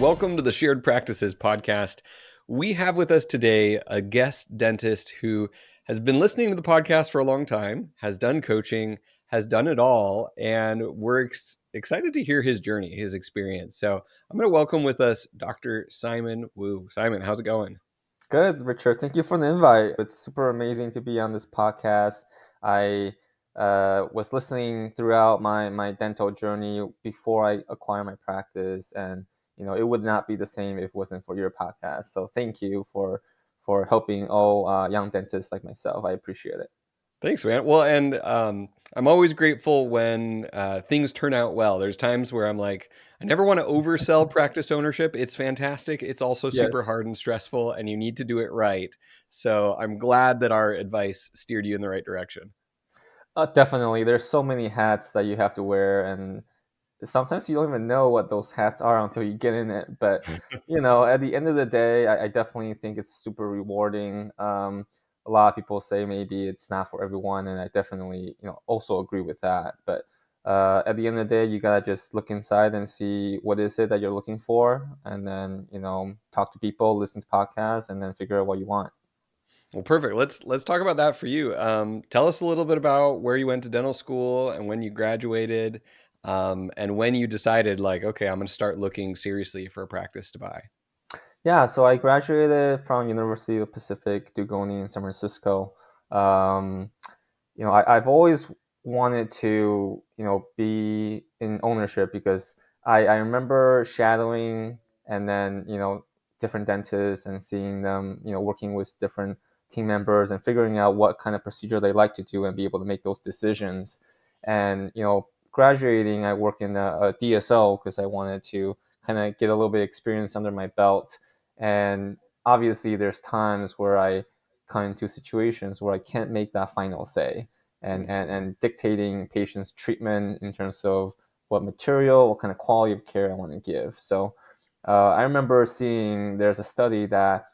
Welcome to the Shared Practices podcast. We have with us today a guest dentist who has been listening to the podcast for a long time, has done coaching, has done it all, and we're excited to hear his journey, his experience. So I'm going to welcome with us Dr. Simon Wu. Simon, how's it going? Good, Richard. Thank you for the invite. It's super amazing to be on this podcast. I was listening throughout my dental journey before I acquired my practice, and it would not be the same if it wasn't for your podcast. So thank you for helping all young dentists like myself. I appreciate it. Thanks, man. Well, and I'm always grateful when things turn out well. There's times where I'm like, I never want to oversell practice ownership. It's fantastic. It's also super Yes, hard and stressful, and you need to do it right. So I'm glad that our advice steered you in the right direction. definitely. There's so many hats that you have to wear, and sometimes you don't even know what those hats are until you get in it. But at the end of the day, I definitely think it's super rewarding. A lot of people say maybe it's not for everyone, and I definitely also agree with that. But at the end of the day, you gotta just look inside and see what is it that you're looking for, and then talk to people, listen to podcasts, and then figure out what you want. Well, perfect. Let's talk about that for you. Tell us a little bit about where you went to dental school and when you graduated, and when you decided, like, okay, I'm going to start looking seriously for a practice to buy. Yeah, so I graduated from University of Pacific Dugoni in San Francisco. Um, I've always wanted to, be in ownership because I remember shadowing and then, different dentists and seeing them, working with different team members and figuring out what kind of procedure they like to do and be able to make those decisions. And, graduating, I work in a DSO because I wanted to kind of get a little bit of experience under my belt. And obviously, there's times where I come into situations where I can't make that final say and dictating patients' treatment in terms of what material, what kind of quality of care I want to give. So I remember seeing there's a study that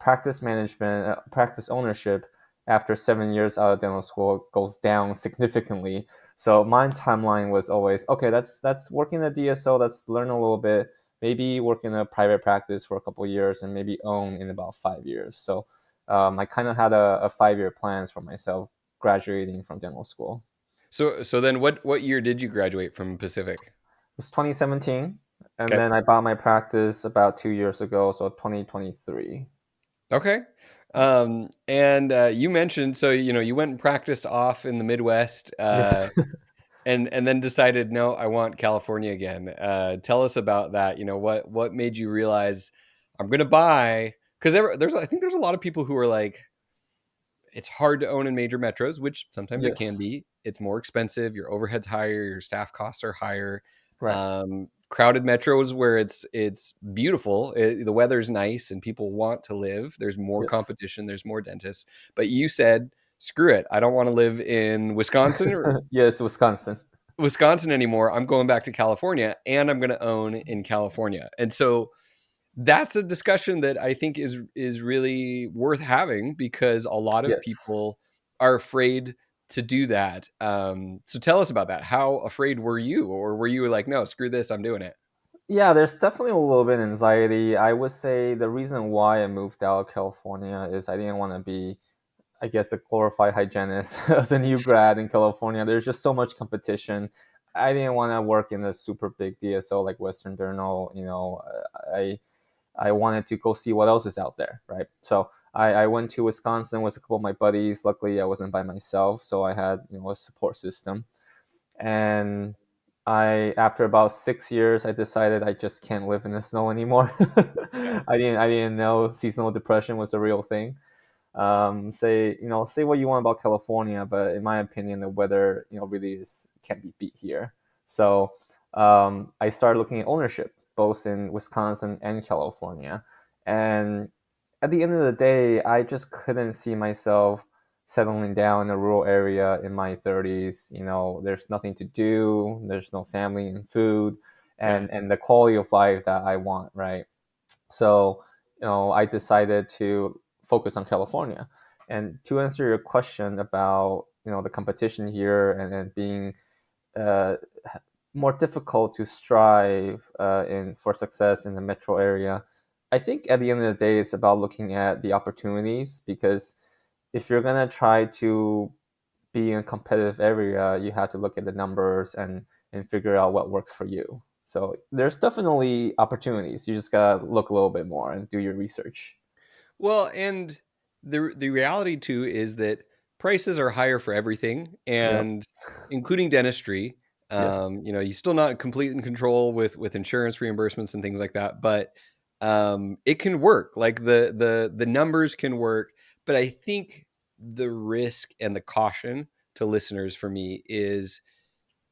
practice management, practice ownership after 7 years out of dental school goes down significantly. So my timeline was always okay. That's working at DSO. Let's learn a little bit. Maybe work in a private practice for a couple of years, and maybe own in about 5 years. So I kind of had a 5 year plans for myself graduating from dental school. So then what year did you graduate from Pacific? It was 2017, and Okay. then I bought my practice about 2 years ago, so 2023. Okay. And you mentioned, so you went and practiced off in the Midwest, Yes. and then decided, no, I want California again. Tell us about that. What made you realize I'm going to buy? Because I think there's a lot of people who are like, it's hard to own in major metros, which sometimes it can Yes. be. It's more expensive. Your overhead's higher. Your staff costs are higher. Right. Crowded metros where it's beautiful, the weather's nice, and people want to live. There's more Yes. competition. There's more dentists. But you said, screw it. I don't want to live in Yes, Wisconsin. Wisconsin anymore. I'm going back to California, and I'm going to own in California. And so that's a discussion that I think is really worth having because a lot of Yes. people are afraid to do that. So tell us about that. How afraid were you, or were you like, no, screw this, I'm doing it? Yeah, there's definitely a little bit of anxiety. I would say the reason why I moved out of California is I didn't want to be, I guess, a glorified hygienist as a new grad in California. There's just so much competition. I didn't want to work in a super big DSO like Western Dental. I I wanted to go see what else is out there, right? So I went to Wisconsin with a couple of my buddies. Luckily, I wasn't by myself, so I had a support system. And after about 6 years, I decided I just can't live in the snow anymore. Yeah. I didn't know seasonal depression was a real thing. Say what you want about California, but in my opinion, the weather really is can't be beat here. So I started looking at ownership both in Wisconsin and California, and at the end of the day, I just couldn't see myself settling down in a rural area in my 30s. There's nothing to do, there's no family and food, Yeah. and the quality of life that I want, right? So, I decided to focus on California. And to answer your question about the competition here and being uh, more difficult to strive in for success in the metro area. I think at the end of the day, it's about looking at the opportunities, because if you're gonna try to be in a competitive area, you have to look at the numbers and figure out what works for you. So there's definitely opportunities. You just gotta look a little bit more and do your research. Well, and the reality too is that prices are higher for everything, Yep. and including dentistry. Yes. You're still not complete in control with insurance reimbursements and things like that, but it can work. Like the numbers can work, but I think the risk and the caution to listeners for me is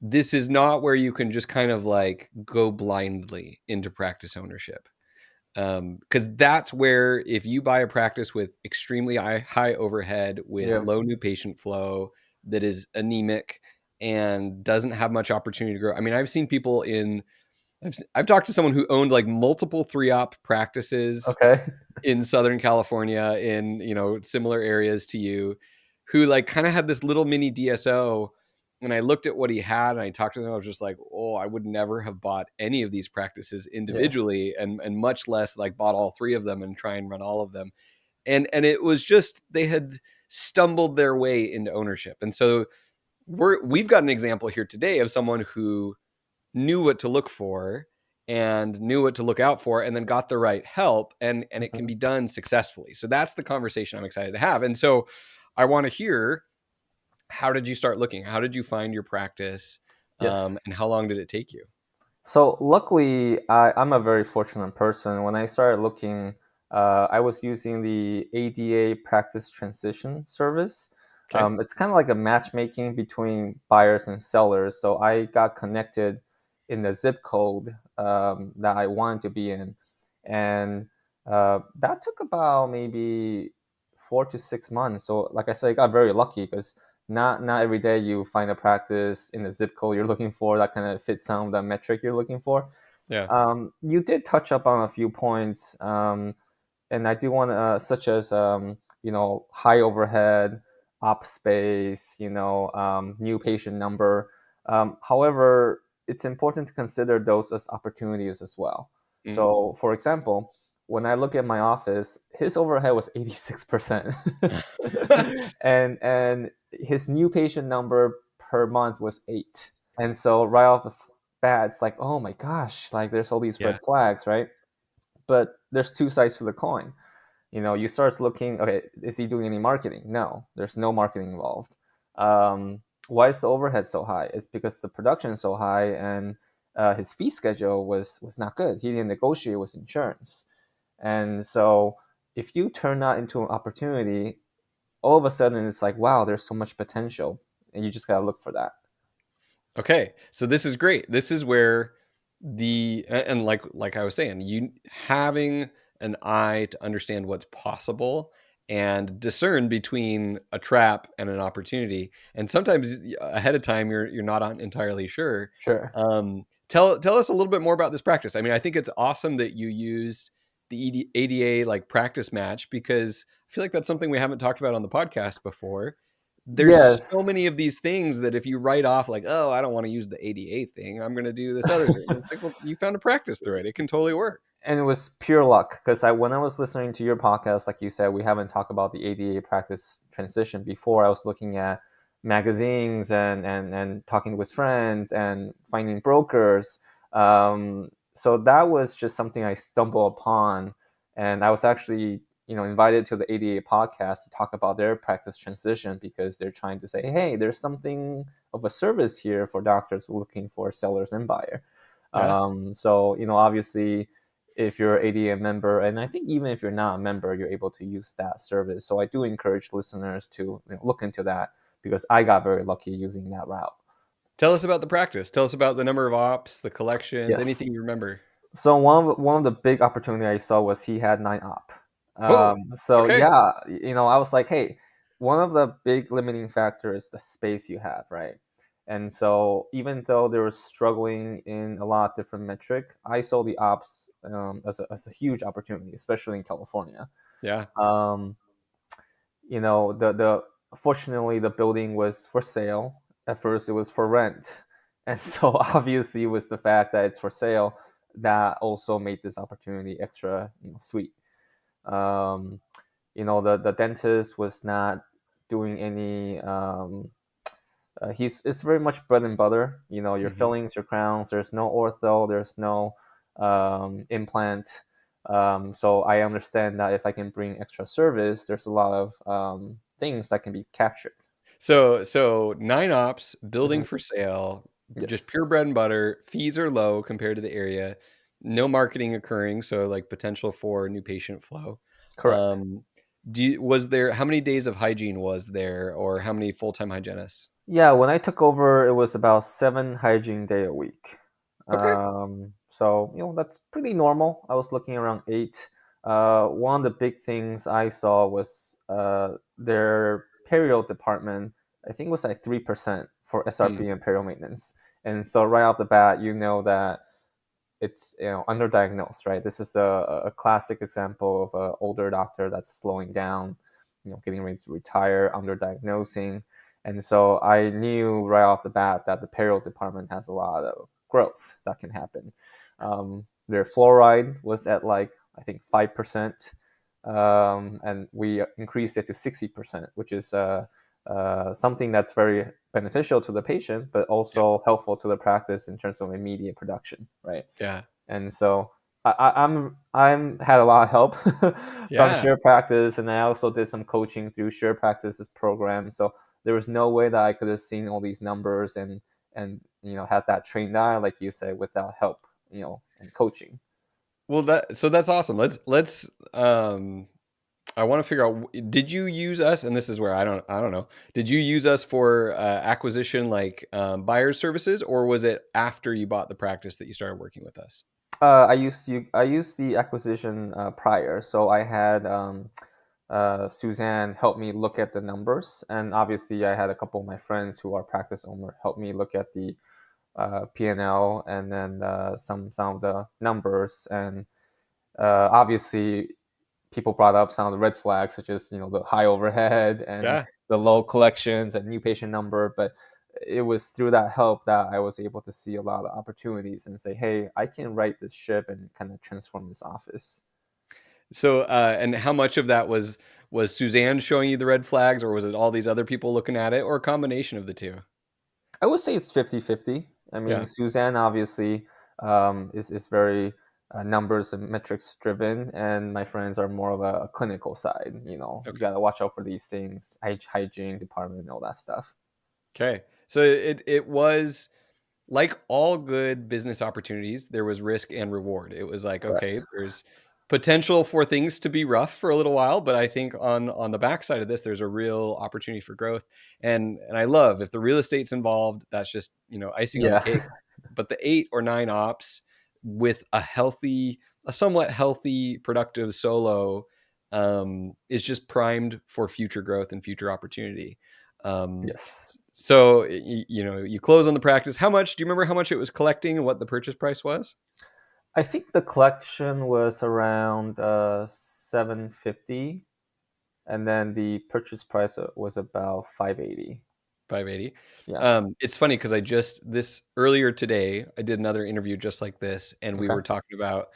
this is not where you can just kind of like go blindly into practice ownership. Because that's where if you buy a practice with extremely high overhead, with Yep. low new patient flow, that is anemic and doesn't have much opportunity to grow. I mean, I've seen people I've talked to someone who owned like multiple 3-op practices Okay. in Southern California, in similar areas to you, who like kind of had this little mini DSO. And I looked at what he had and I talked to them. I was just like, oh, I would never have bought any of these practices Yes. individually, and much less like bought all three of them and try and run all of them. And it was just they had stumbled their way into ownership. And so we've got an example here today of someone who knew what to look for and knew what to look out for, and then got the right help, and it can Mhm. be done successfully. So that's the conversation I'm excited to have. And so I want to hear, how did you start looking? How did you find your practice? And Yes. how long did it take you? So luckily, I'm a very fortunate person. When I started looking, I was using the ADA Practice Transition Service. Okay. It's kind of like a matchmaking between buyers and sellers. So I got connected in the zip code that I wanted to be in, and that took about maybe 4 to 6 months. So, like I said, I got very lucky because not every day you find a practice in the zip code you're looking for that kind of fits some of the metric you're looking for. Yeah. You did touch up on a few points, and I do want to, such as high overhead, op space, new patient number. However, it's important to consider those as opportunities as well. Mm. So, for example, when I look at my office, his overhead was 86%, and his new patient number per month was 8. And so right off the bat, it's like, oh my gosh, like there's all these red Yeah. flags, right? But there's two sides to the coin. You start looking, okay, is he doing any marketing? No, there's no marketing involved. Why is the overhead so high? It's because the production is so high, and his fee schedule was not good. He didn't negotiate with insurance. And so if you turn that into an opportunity, all of a sudden it's like, wow, there's so much potential, and you just got to look for that. Okay, so this is great. This is where and like I was saying, you having an eye to understand what's possible and discern between a trap and an opportunity. And sometimes ahead of time, you're not entirely sure. Sure. Tell us a little bit more about this practice. I mean, I think it's awesome that you used the ADA like practice match, because I feel like that's something we haven't talked about on the podcast before. There's so Yes. many of these things that if you write off like, oh, I don't want to use the ADA thing, I'm going to do this other thing. It's like, well, you found a practice through it. It can totally work. And it was pure luck because when I was listening to your podcast, like you said, we haven't talked about the ADA practice transition before. I was looking at magazines and talking with friends and finding brokers. So that was just something I stumbled upon, and I was actually invited to the ADA podcast to talk about their practice transition because they're trying to say, hey, there's something of a service here for doctors looking for sellers and buyer. Yeah. So obviously if you're an ADA member, and I think even if you're not a member, you're able to use that service. So I do encourage listeners to look into that because I got very lucky using that route. Tell us about the practice. Tell us about the number of ops, the collections, Yes. anything you remember. So one of the big opportunity I saw was he had 9 op. Oh, So okay. yeah, I was like, hey, one of the big limiting factors is the space you have, right? And so even though they were struggling in a lot of different metric, I saw the ops as a huge opportunity, especially in California. Yeah. Um, the fortunately the building was for sale. At first, it was for rent, And so obviously with the fact that it's for sale, that also made this opportunity extra, sweet. Um, the dentist was not doing any. He's It's very much bread and butter. Your Hmm. fillings, your crowns. There's no ortho. There's no implant. So I understand that if I can bring extra service, there's a lot of things that can be captured. So 9 ops, building Mhm. for sale, just Yes, pure bread and butter. Fees are low compared to the area. No marketing occurring, so like potential for new patient flow. correct. Um, was there how many days of hygiene was there, or how many full-time hygienists? Yeah, when I took over, it was about 7 hygiene day a week. Okay. So that's pretty normal. I was looking around 8. One of the big things I saw was their perio department. I think was like 3% for Hmm. SRP and perio maintenance. And so right off the bat, you know that it's underdiagnosed, right? This is a classic example of an older doctor that's slowing down, getting ready to retire, underdiagnosing. And so I knew right off the bat that the payroll department has a lot of growth that can happen. Their fluoride was at like I think 5%, and we increased it to 60%, which is something that's very beneficial to the patient, but Yeah. also helpful to the practice in terms of immediate production, right? Yeah. And so I'm had a lot of help from Yeah. Share Practice, and I also did some coaching through Share Practice's program. So there was no way that I could have seen all these numbers and had that trained eye, like you said, without help, and coaching. Well, that's awesome. Let's I want to figure out did you use us, and this is where I don't know. Did you use us for acquisition like buyer services, or was it after you bought the practice that you started working with us? I used the acquisition prior, so I had Suzanne help me look at the numbers, and obviously I had a couple of my friends who are practice owner help me look at the P&L and then some of the numbers, and obviously people brought up some of the red flags, such as the high overhead and Yeah. the low collections and new patient number. But it was through that help that I was able to see a lot of opportunities and say, hey, I can write this ship and kind of transform this office. So, and how much of that was Suzanne showing you the red flags, or was it all these other people looking at it, or a combination of the two? I would say it's 50-50. I mean, Yeah. Suzanne obviously is very numbers and metrics driven, and my friends are more of a clinical side. You Okay. got to watch out for these things, hygiene department, and all that stuff. Okay. So it was like all good business opportunities, there was risk and reward. It was like, okay, Correct. there's potential for things to be rough for a little while, but I think on the backside of this, there's a real opportunity for growth. And I love if the real estate's involved, that's just icing on the Yeah. cake. But the 8 or 9 ops with a somewhat healthy, productive solo is just primed for future growth and future opportunity. Um, Yes. so you close on the practice. How much? Do you remember how much it was collecting and what the purchase price was? I think the collection was around 750, and then the purchase price was about 580. 580. Yeah. It's funny because I just this earlier today I did another interview just like this, and we Okay. were talking about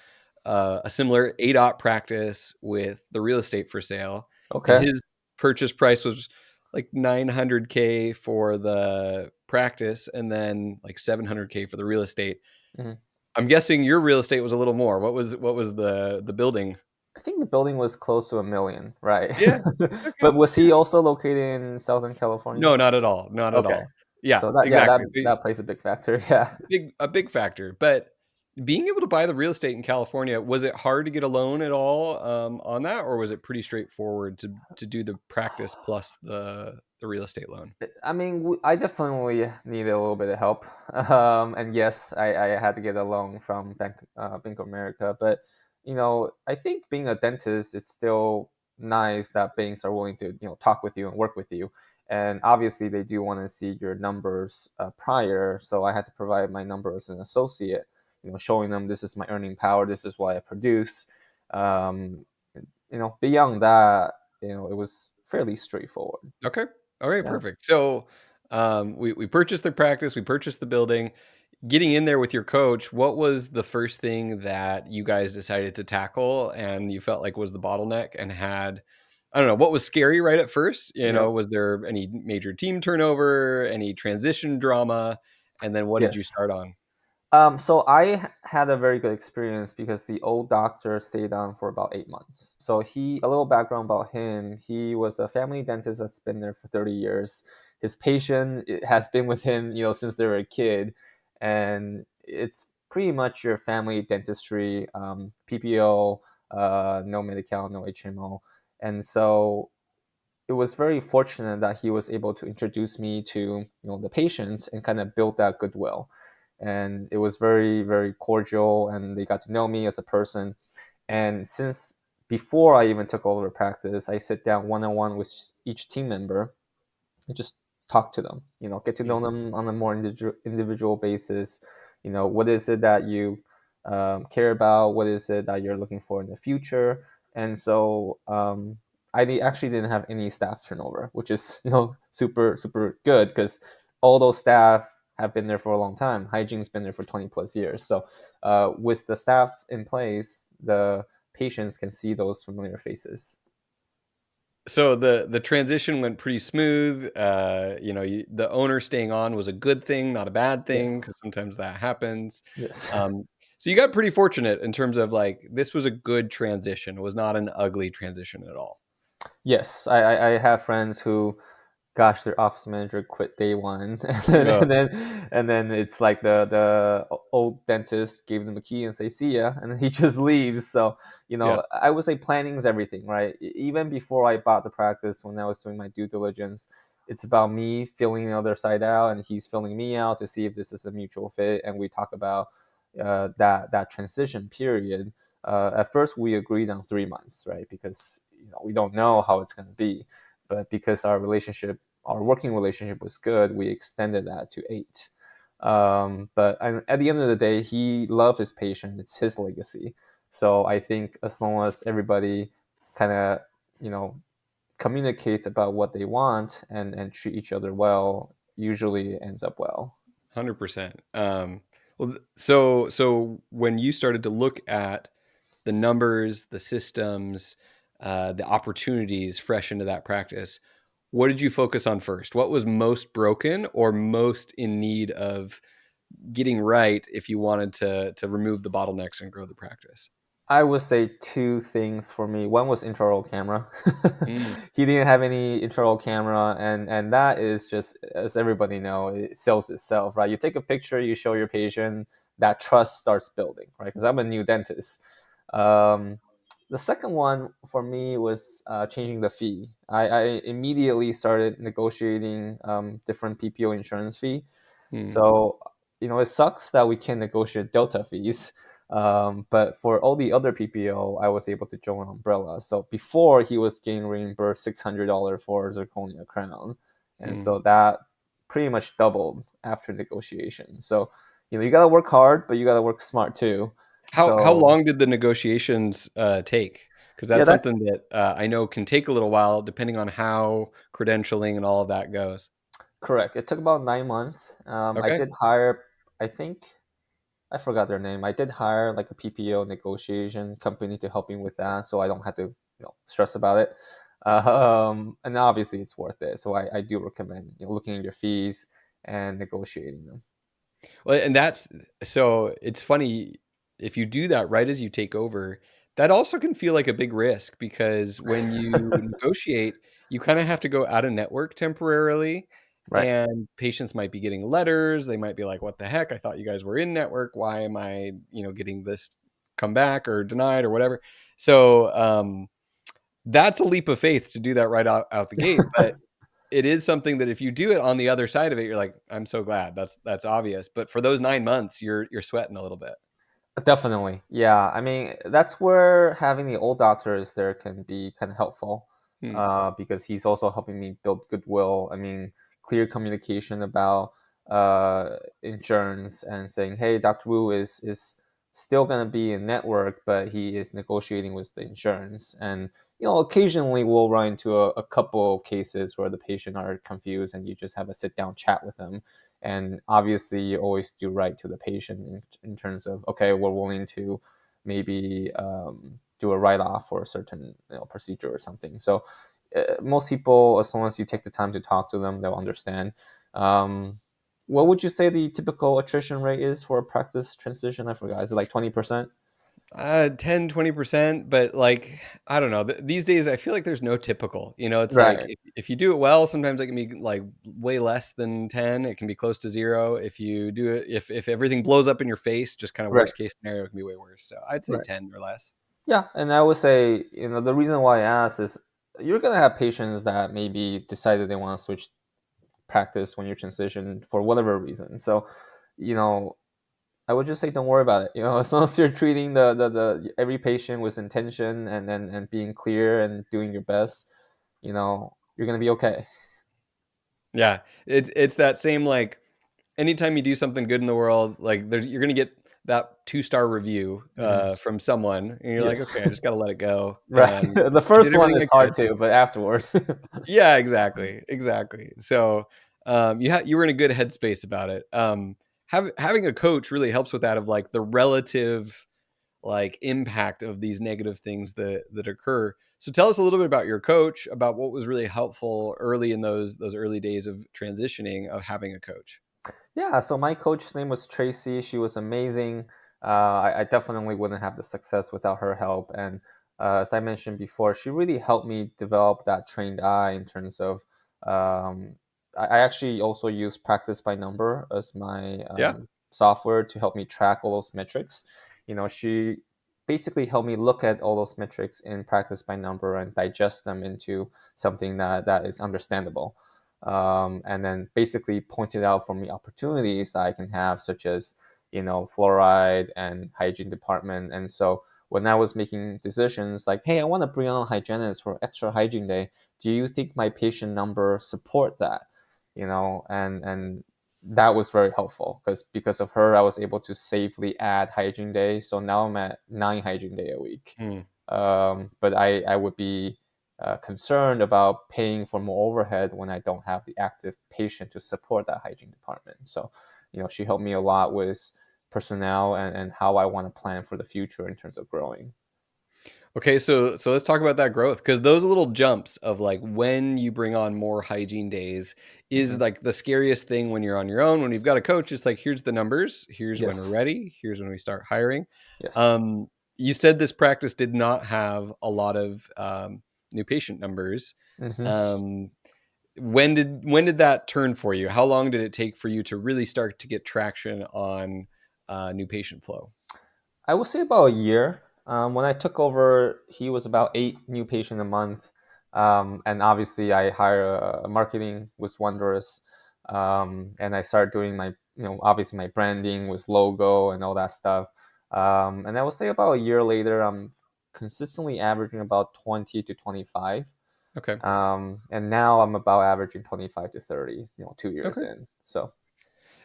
a similar 8 op practice with the real estate for sale, and Okay. his purchase price was like 900K for the practice, and then like 700K for the real estate. Mhm. I'm guessing your real estate was a little more. What was the building? I think the building was close to 1 million, right? Yeah. Okay. But was Yeah. he also located in Southern California? No, not at all, not at Okay. all. Yeah, So that yeah, that exactly. So, that plays a big factor. Yeah. a big factor, but being able to buy the real estate in California, was it hard to get a loan at all, on that, or was it pretty straightforward to do the practice plus the real estate loan? I mean, I definitely needed a little bit of help. And yes, I had to get a loan from Bank of America. But, I think being a dentist, it's still nice that banks are willing to, talk with you and work with you. And obviously, they do want to see your numbers prior. So I had to provide my number as an associate, showing them this is my earning power, this is what I produce. Um, Beyond that, it was fairly straightforward. Okay. All right, Yeah. perfect. So, We purchased the practice, we purchased the building. Getting in there with your coach, what was the first thing that you guys decided to tackle and you felt like was the bottleneck and had, I don't know, what was scary right at first? You Yep. know, was there any major team turnover, any transition drama? And then what did you Yes. start on? So had a very good experience because the old doctor stayed on for about 8 months. So a little background about him, he was a family dentist that's been there for 30 years. His patient has been with him, since they were a kid, and it's pretty much your family dentistry, PPO, no Medi-Cal, no HMO, and so it was very fortunate that he was able to introduce me to the patients and kind of build that goodwill, and it was very very cordial, and they got to know me as a person. And since before I even took over practice, I sit down one-on-one with each team member and just talk to them, get to know Mhm. them on a more individual basis. What is it that you care about? What is it that you're looking for in the future? And so actually didn't have any staff turnover, which is super super good because all those staff have been there for a long time. Hygiene's been there for 20 plus years. So with the staff in place, the patients can see those familiar faces. So the transition went pretty smooth. The owner staying on was a good thing, not a bad thing, Yes. because sometimes that happens. Yes. So you got pretty fortunate in terms of like this was a good transition. It was not an ugly transition at all. Yes, I have friends who, gosh, their office manager quit day one, Yeah, and then it's like the old dentist gave them a key and say see ya, and then he just leaves. So yeah. I would say planning is everything, right? Even before I bought the practice, when I was doing my due diligence, it's about me filling the other side out, and he's filling me out to see if this is a mutual fit, and we talk about that transition period. At first, we agreed on 3 months, right? Because we don't know how it's going to be, but because our working relationship was good, we extended that to 8. But at the end of the day, he loved his patient. It's his legacy. So I think as long as everybody kind of, you know, communicates about what they want and treat each other well, usually it ends up well. 100%. So when you started to look at the numbers, the systems, the opportunities fresh into that practice, what did you focus on first? What was most broken or most in need of getting right if you wanted to remove the bottlenecks and grow the practice? I would say two things for me. One was intraoral camera. Mm, He didn't have any intraoral camera, and that is just, as everybody know, it sells itself, right? You take a picture, you show your patient, that trust starts building, right? Because I'm a new dentist. Um, the second one for me was changing the fee. I immediately started negotiating different PPO insurance fee. mm, So, it sucks that we can't negotiate delta fees. But for all the other PPO, I was able to join Umbrella. So before he was getting reimbursed $600 for zirconia crown, and mm. so that pretty much doubled after negotiation. So you got to work hard, but you got to work smart too. How So long did the negotiations take? Because yeah, that's that something that I know can take a little while, depending on how credentialing and all of that goes. correct. It took about 9 months. I Okay. did hire, I think, I forgot their name. I did hire like a PPO negotiation company to help me with that, so I don't have to stress about it. And obviously, it's worth it. So I do recommend looking at your fees and negotiating them. Well, and that's so it's funny if you do that right as you take over, that also can feel like a big risk because when you negotiate, you kind of have to go out of network temporarily Right. and patients might be getting letters, they might be like what the heck? I thought you guys were in network. Why am I, getting this come back or denied or whatever? So, that's a leap of faith to do that right out the gate, but it is something that if you do it on the other side of it, you're like, "I'm so glad." That's obvious, but for those 9 months, you're sweating a little bit. Definitely. Yeah. I mean, that's where having the old doctors there can be kind of helpful, Hmm, because he's also helping me build goodwill. I mean, clear communication about insurance and saying, hey, Dr. Wu is still going to be in network, but he is negotiating with the insurance. And occasionally we'll run into a couple cases where the patient are confused, and you just have a sit down chat with them. And obviously, you always do right to the patient in terms of, okay, we're willing to maybe do a write off for a certain procedure or something. So most people, as long as you take the time to talk to them, they'll understand. Um, what would you say the typical attrition rate is for a practice transition? I forgot. Is it like 20%? 10, 20%, but like, I don't know. These days, I feel like there's no typical. It's like Right, if you do it well, sometimes it can be like way less than 10. It can be close to zero. If you do it, if everything blows up in your face, just kind of right, worst case scenario, it can be way worse. So I'd say right. 10 or less. Yeah, and I would say, the reason why I ask is you're gonna have patients that maybe decided they want to switch practice when you transition for whatever reason. So, you know, I would just say don't worry about it. As long as you're treating the every patient with intention, and being clear and doing your best, you're gonna be okay. Yeah, it's that same like anytime you do something good in the world, like you're gonna get that 2-star review Mhm. from someone, and you're like, Yes. okay, I just gotta let it go, Right. and The I did first one everything I is hard could. too, but afterwards. Yeah, exactly, exactly. So you were in a good headspace about it. Having a coach really helps with that of like the relative like impact of these negative things that occur. So tell us a little bit about your coach, about what was really helpful early in those early days of transitioning of having a coach. Yeah, so my coach's name was Tracy. She was amazing. I definitely wouldn't have the success without her help. And as I mentioned before, she really helped me develop that trained eye in terms of. Um, I actually also use Practice by Number as my Yeah. software to help me track all those metrics. She basically helped me look at all those metrics in Practice by Number and digest them into something that is understandable, and then basically pointed out for me opportunities that I can have, such as fluoride and hygiene department. And so when I was making decisions like, hey, I want to bring on a hygienist for extra hygiene day, do you think my patient number support that? And that was very helpful because of her, I was able to safely add hygiene day. So now I'm at 9 hygiene day a week. Hmm. But I would be concerned about paying for more overhead when I don't have the active patient to support that hygiene department. So, she helped me a lot with personnel and how I want to plan for the future in terms of growing. Okay, so let's talk about that growth because those little jumps of like when you bring on more hygiene days is Hmm. like the scariest thing when you're on your own. When you've got a coach, it's like here's the numbers, here's when we're Yes. ready, here's when we start hiring. Yes. Um, you said this practice did not have a lot of new patient numbers. Hmm. Um, when did that turn for you? How long did it take for you to really start to get traction on new patient flow? I would say about a year. When I took over, he was about 8 new patient a month, and obviously I hired a marketing was wondrous, and I started doing my obviously my branding with logo and all that stuff. And I would say about a year later, I'm consistently averaging about 20 to 25, Okay. and now I'm about averaging 25 to 30. 2 years Okay. in, so.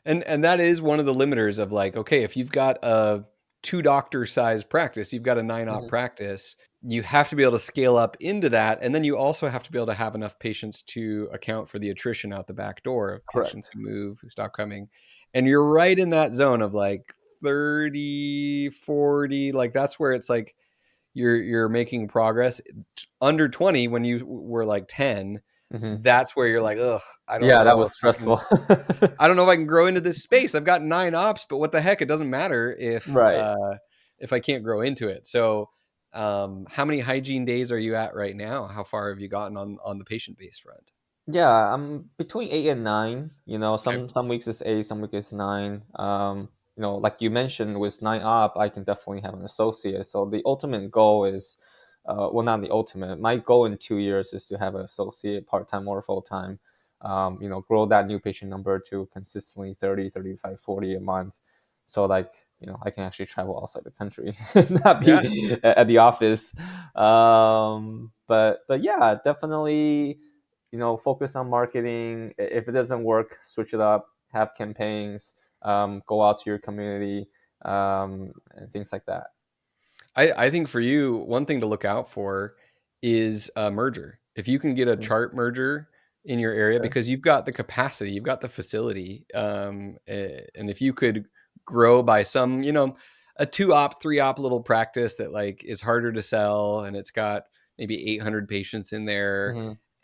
And that is one of the limiters of like, okay, if you've got a 2 doctor size practice, you've got a 9 op Mhm. practice, you have to be able to scale up into that. And then you also have to be able to have enough patients to account for the attrition out the back door of patients Correct. who move, who stop coming. And you're right in that zone of like 30, 40. Like that's where it's like you're making progress. Under 20, when you were like 10, Hmm. that's where you're like, ugh, I don't Yeah, that know was if I can stressful. grow into this space. I've got 9 ops, but what the heck? It doesn't matter Right. if I can't grow into it. So, how many hygiene days are you at right now? How far have you gotten on the patient base front? Yeah, I'm between 8 and 9. Okay. Some weeks it's 8, some weeks it's 9. Like you mentioned, with 9 up, I can definitely have an associate. So the ultimate goal is, well, not the ultimate. My goal in 2 years is to have an associate part time or full time. Grow that new patient number to consistently 30, 35, 40 a month. So like, I can actually travel outside the country, not Yeah. be at the office. But yeah, definitely focus on marketing. If it doesn't work, switch it up, have campaigns, go out to your community. and things like that. I think for you, one thing to look out for is a merger. If you can get a Mm, chart merger in your area, okay. because you've got the capacity, you've got the facility, and if you could grow by some, a 2-op, 3-op little practice that like is harder to sell, and it's got maybe 800 patients in there.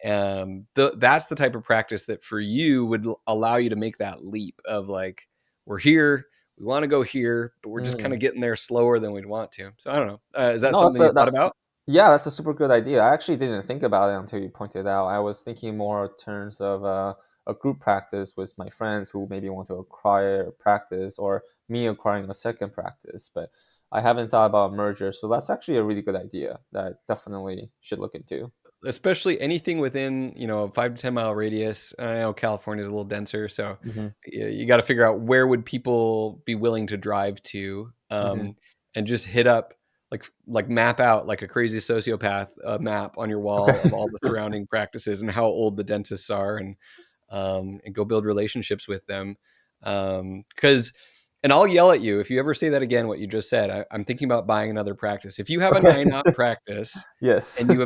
Hmm. That's the type of practice that for you would allow you to make that leap of like, we're here, we want to go here, but we're just kind of Mm. getting there slower than we'd want to. So I don't know. Is that No, something you thought about? yeah, that's a super good idea. I actually didn't think about it until you pointed out. I was thinking more in terms of a group practice with my friends who maybe want to acquire a practice, or me acquiring a second practice. But I haven't thought about a merger, so that's actually a really good idea that I definitely should look into. Especially anything within, a 5 to 10 mile radius. I know California is a little denser, so Hmm. you got to figure out where would people be willing to drive to, Hmm. and just hit up, like map out like a crazy sociopath, a map on your Okay. wall of all the surrounding practices and how old the dentists are, and go build relationships with them. Because, and I'll yell at you if you ever say that again, what you just said. I'm thinking about buying another practice. If you have a Okay. 9-op practice Yes. and you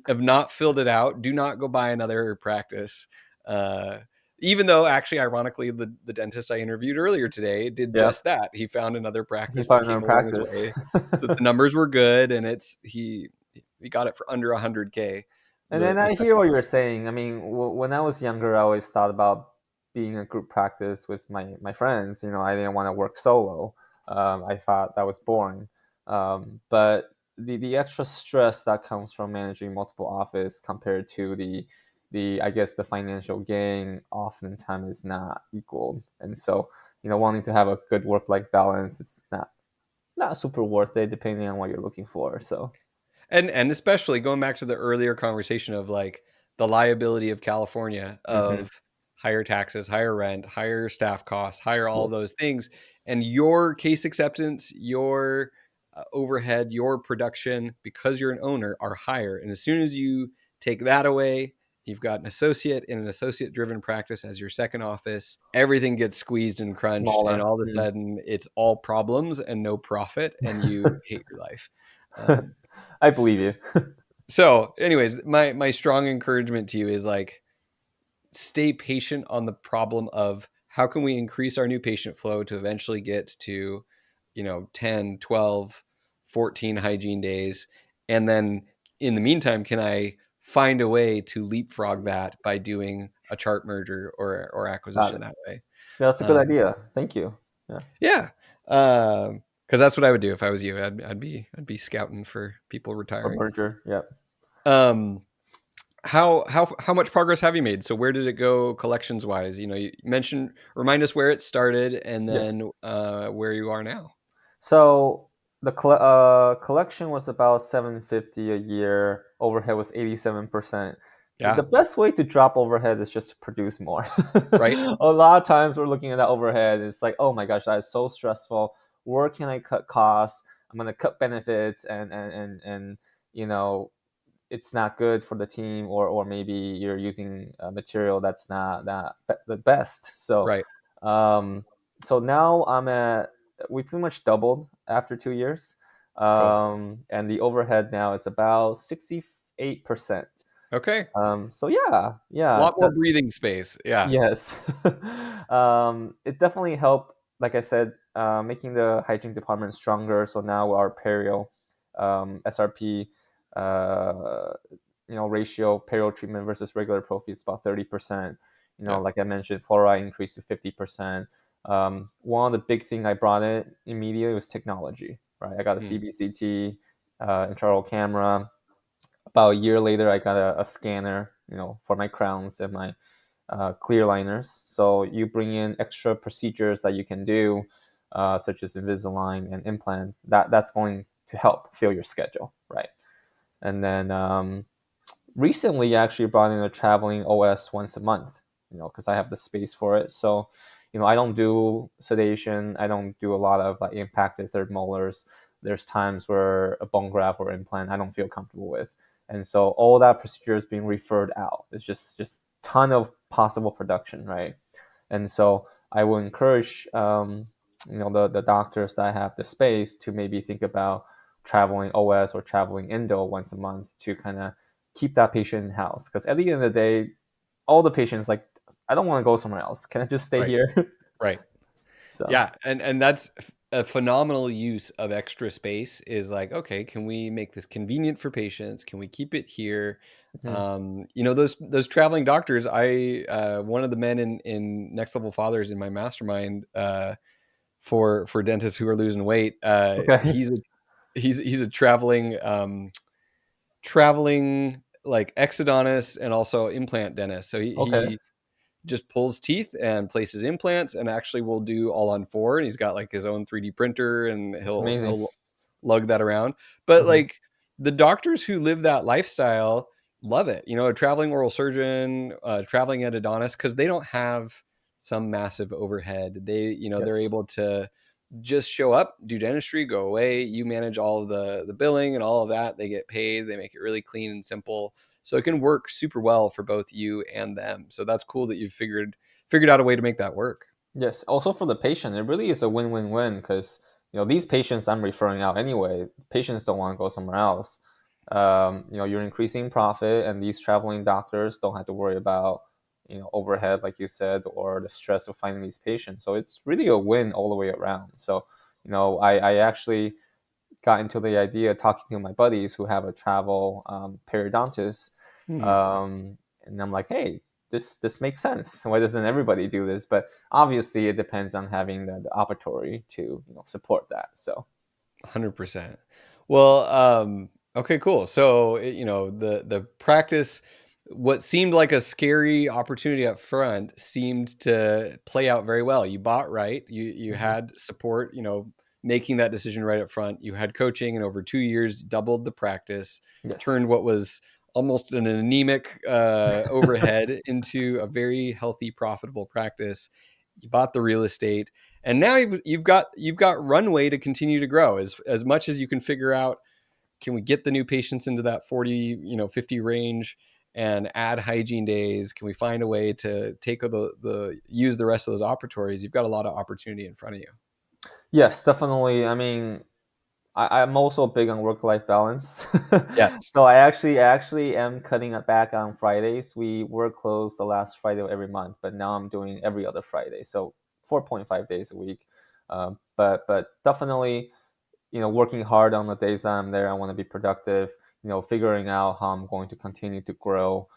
have not filled it out, do not go buy another practice. Uh, Even though, actually, ironically, the dentist I interviewed earlier today did Yeah. just that. He found another He practice that found came another along his practice. way. The numbers were good, and he got it for under 100K. And then The I hear second what you're practice. saying. I mean, when I was younger, I always thought about being a group practice with my friends. I didn't want to work solo. I thought that was boring. But the extra stress that comes from managing multiple office compared to the I guess the financial gain oftentimes is not equal. And so, wanting to have a good work life balance is not super worth it depending on what you're looking for. So. And especially going back to the earlier conversation of like the liability of California, Hmm. of higher taxes, higher rent, higher staff costs, higher all those Yes. things, and your case acceptance, your overhead, your production, because you're an owner, are higher. And as soon as you take that away, you've got an associate in an associate driven practice as your second office, everything gets squeezed and crunched, and Smaller. all of a Mm. sudden it's all problems and no profit, and you hate your life. Um, I believe you. so, anyways, my strong encouragement to you is like, stay patient on the problem of how can we increase our new patient flow to eventually get to, 10, 12, 14 hygiene days. And then in the meantime, can I find a way to leapfrog that by doing a chart merger or Got acquisition it. that way? Yeah, that's a good Um, idea. Thank you. Yeah. yeah. Because that's what I would do if I was you. I'd be scouting for people A retiring. merger. Yep. Um, how much progress have you made? So where did it go collections wise? You mentioned, remind us where it started, and Yes. then where you are now. So the collection was about 750 a year. Overhead was 87%. The Yeah, best way to drop overhead is just to produce more. right. A lot of times we're looking at that overhead. It's like, oh my gosh, that is so stressful. Where can I cut costs? I'm gonna cut benefits, and you know it's not good for the team, or maybe you're using a material that's not the best. So Right. um, so now we pretty much doubled after 2 years, Cool. and the overhead now is about 68%. Okay. So yeah, A yeah, lot more breathing space. Yeah. yes. It definitely helped, like I said, making the hygiene department stronger. So now our perio, SRP, uh, ratio, perio treatment versus regular prophy is about 30%. Yeah. Like I mentioned, fluoride increased to 50%. One of the big thing I brought in immediately was technology, right? I got a Mm. CBCT, intraoral camera. About a year later, I got a scanner, for my crowns and my clear liners. So you bring in extra procedures that you can do, such as Invisalign and implant. That's going to help fill your schedule, right? And then recently, I actually brought in a traveling OS once a month, because I have the space for it. So, I don't do sedation. I don't do a lot of like impacted third molars. There's times where a bone graft or implant I don't feel comfortable with, and so all that procedure is being referred out. It's just ton of possible production, right? And so I will encourage the doctors that have the space to maybe think about traveling OS or traveling endo once a month to kind of keep that patient in house. Because at the end of the day, all the patients like, I don't want to go somewhere else. Can I just stay Right. here? Right. So Yeah, and that's a phenomenal use of extra space is like, okay, can we make this convenient for patients? Can we keep it here? mhm. Those traveling doctors, I one of the men in Next Level Fathers in my mastermind for dentists who are losing weight, Okay. he's a traveling like exodontist and also implant dentist. So Okay. he just pulls teeth and places implants and actually will do all on four. And he's got like his own 3D printer and That's he'll amazing. he'll lug that around. But Hmm. like the doctors who live that lifestyle love it. A traveling oral surgeon, traveling endodontist, because they don't have some massive overhead. They're Yes. able to just show up, do dentistry, go away. You manage all of the billing and all of that. They get paid. They make it really clean and simple, so it can work super well for both you and them. So that's cool that you've figured out a way to make that work. Yes. Also for the patient, it really is a win-win-win because these patients I'm referring out anyway. Patients don't want to go somewhere else. You're increasing profit, and these traveling doctors don't have to worry about overhead, like you said, or the stress of finding these patients. So it's really a win all the way around. So I actually got into the idea talking to my buddies who have a travel periodontist, Hmm. um, and I'm like, hey, this makes sense. Why doesn't everybody do this? But obviously, it depends on having the opportunity to support that. So 100%. Well, okay, cool. So, the practice, what seemed like a scary opportunity up front seemed to play out very well. You bought right. You mhm. had support, making that decision right up front. You had coaching, and over 2 years, doubled the practice, Yes, turned what was almost an anemic overhead into a very healthy, profitable practice. You bought the real estate, and now you've got runway to continue to grow as much as you can figure out. Can we get the new patients into that 40, 50 range and add hygiene days? Can we find a way to take the use the rest of those operatories? You've got a lot of opportunity in front of you. yes, definitely. I mean, I'm also big on work-life balance. Yes. So I actually am cutting it back on Fridays. We were closed the last Friday of every month, but now I'm doing every other Friday. So 4.5 days a week. But definitely, working hard on the days that I'm there. I want to be productive. Figuring out how I'm going to continue to grow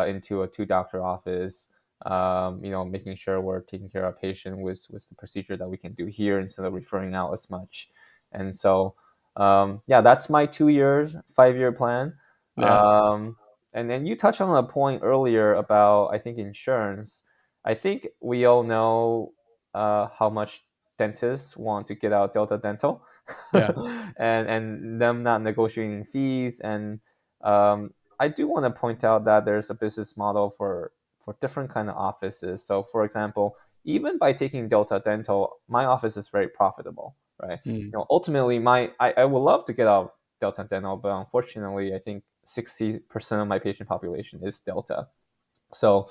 into a two-doctor office. Making sure we're taking care of our patient with the procedure that we can do here instead of referring out as much. And so, yeah, that's my 2 years, 5-year plan. Yeah. And then you touched on a point earlier about, I think, insurance. I think we all know how much dentists want to get out Delta Dental, Yeah. and them not negotiating fees. And I do want to point out that there's a business model for different kind of offices. So, for example, even by taking Delta Dental, my office is very profitable, right? Mm. Ultimately, I would love to get out Delta Dental, but unfortunately, I think 60% of my patient population is Delta. So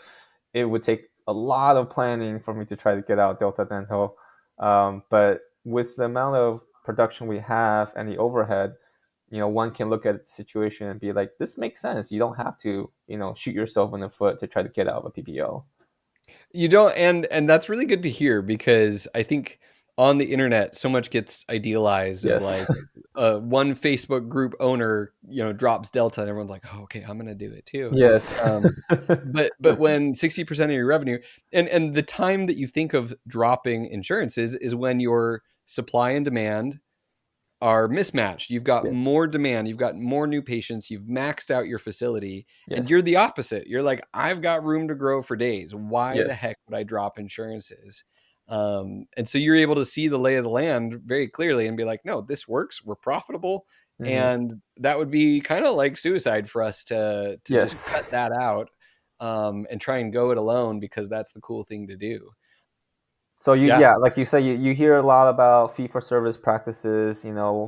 it would take a lot of planning for me to try to get out Delta Dental. But with the amount of production we have and the overhead, one can look at the situation and be like, this makes sense. You don't have to, shoot yourself in the foot to try to get out of a PPO. You don't, and that's really good to hear because I think on the internet so much gets idealized of Yes. like one Facebook group owner, drops Delta and everyone's like, oh, okay, I'm gonna do it too. Yes. Um, but when 60% of your revenue and the time that you think of dropping insurance is when your supply and demand are mismatched. You've got Yes. more demand, you've got more new patients, you've maxed out your facility, and you're Yes. the opposite. You're like, I've got room to grow for days. Why the Yes. heck would I drop insurances? And so you're able to see the lay of the land very clearly and be like, no, this works. We're profitable. Hmm. And that would be kind of like suicide for us to just Yes. cut that out and try and go it alone because that's the cool thing to do. So Yeah. yeah, like you say, you hear a lot about fee for service practices,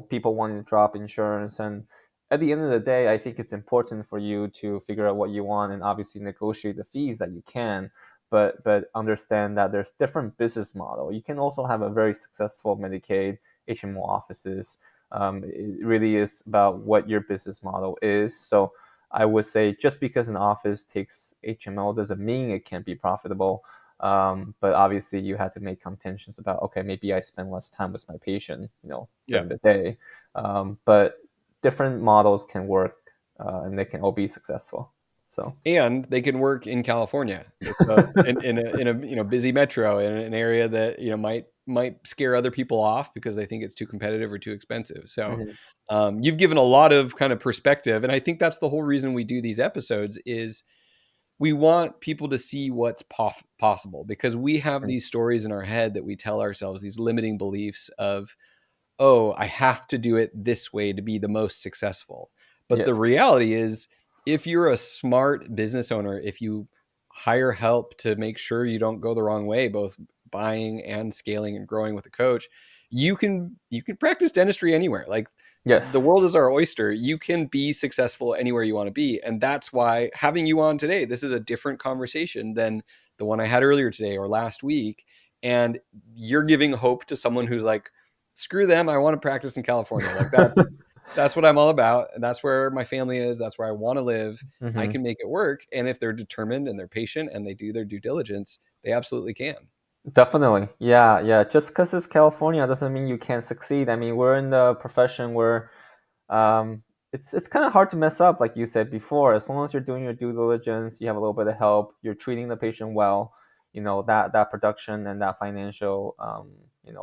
people wanting to drop insurance. And at the end of the day, I think it's important for you to figure out what you want and obviously negotiate the fees that you can. but understand that there's different business model. You can also have a very successful Medicaid HMO offices. It really is about what your business model is. So I would say just because an office takes HMO doesn't mean it can't be profitable. But obviously you have to make contentions about, okay, maybe I spend less time with my patient, Yeah. during the day. But different models can work, and they can all be successful. So And they can work in California. So in a busy metro, in an area that might scare other people off because they think it's too competitive or too expensive. So mhm. you've given a lot of kind of perspective, and I think that's the whole reason we do these episodes is we want people to see what's possible, because we have these stories in our head that we tell ourselves, these limiting beliefs of, oh, I have to do it this way to be the most successful. But the Yes. reality is, if you're a smart business owner, if you hire help to make sure you don't go the wrong way, both buying and scaling and growing with a coach, you can practice dentistry anywhere. Like, the Yes. world is our oyster. You can be successful anywhere you want to be. And that's why having you on today, this is a different conversation than the one I had earlier today or last week. And you're giving hope to someone who's like, screw them, I want to practice in California. Like, that's what I'm all about. That's where my family is. That's where I want to live. I hmm can make it work. And if they're determined and they're patient and they do their due diligence, they absolutely can. Definitely. Yeah, yeah. Just because it's California doesn't mean you can't succeed. I mean, we're in the profession where it's kind of hard to mess up, like you said before. As long as you're doing your due diligence, you have a little bit of help, you're treating the patient well, that production and that financial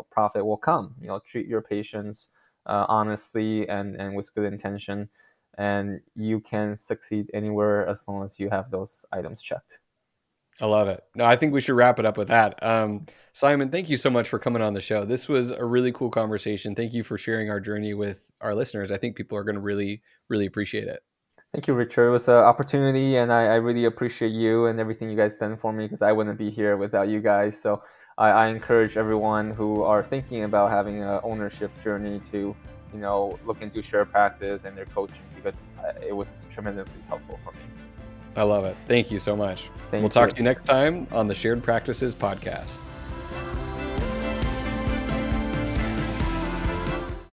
profit will come. Treat your patients honestly and with good intention, and you can succeed anywhere as long as you have those items checked. I love it. No, I think we should wrap it up with that. Simon, thank you so much for coming on the show. This was a really cool conversation. Thank you for sharing our journey with our listeners. I think people are going to really, really appreciate it. Thank you, Richard. It was an opportunity, and I really appreciate you and everything you guys done for me because I wouldn't be here without you guys. So I encourage everyone who are thinking about having an ownership journey to, look into share practice and their coaching because it was tremendously helpful for me. I love it. Thank you so much. We'll Thank talk you. to you next time on the Shared Practices podcast.